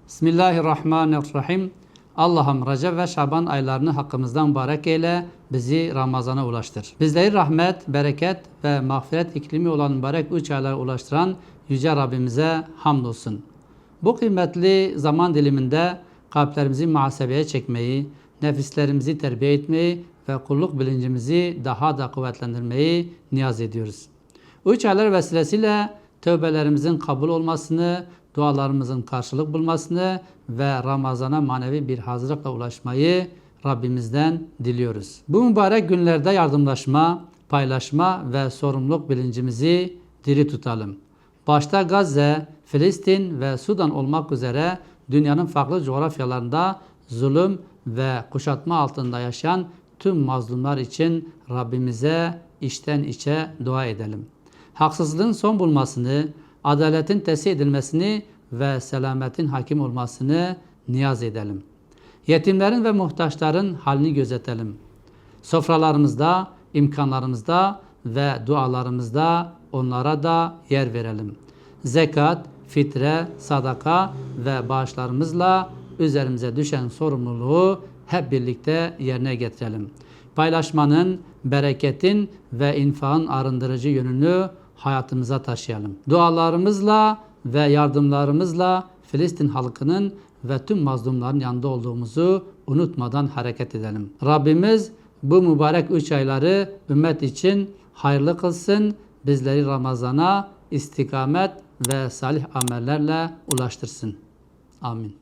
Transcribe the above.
Bismillahirrahmanirrahim. Allah'ım Recep ve Şaban aylarını hakkımızdan mübarek eyle, bizi Ramazan'a ulaştır. Bizleri rahmet, bereket ve mağfiret iklimi olan mübarek 3 aylara ulaştıran Yüce Rabbimize hamdolsun. Bu kıymetli zaman diliminde kalplerimizi muhasebeye çekmeyi, nefislerimizi terbiye etmeyi ve kulluk bilincimizi daha da kuvvetlendirmeyi niyaz ediyoruz. 3 aylar vesilesiyle tövbelerimizin kabul olmasını, dualarımızın karşılık bulmasını ve Ramazan'a manevi bir hazırlıkla ulaşmayı Rabbimizden diliyoruz. Bu mübarek günlerde yardımlaşma, paylaşma ve sorumluluk bilincimizi diri tutalım. Başta Gazze, Filistin ve Sudan olmak üzere dünyanın farklı coğrafyalarında zulüm ve kuşatma altında yaşayan tüm mazlumlar için Rabbimize içten içe dua edelim. Haksızlığın son bulmasını, adaletin tesih edilmesini ve selametin hakim olmasını niyaz edelim. Yetimlerin ve muhtaçların halini gözetelim. Sofralarımızda, imkanlarımızda ve dualarımızda onlara da yer verelim. Zekat, fitre, sadaka ve bağışlarımızla üzerimize düşen sorumluluğu hep birlikte yerine getirelim. Paylaşmanın, bereketin ve infakın arındırıcı yönünü hayatımıza taşıyalım. Dualarımızla ve yardımlarımızla Filistin halkının ve tüm mazlumların yanında olduğumuzu unutmadan hareket edelim. Rabbimiz bu mübarek 3 ayları ümmet için hayırlı kılsın, bizleri Ramazan'a istikamet ve salih amellerle ulaştırsın. Amin.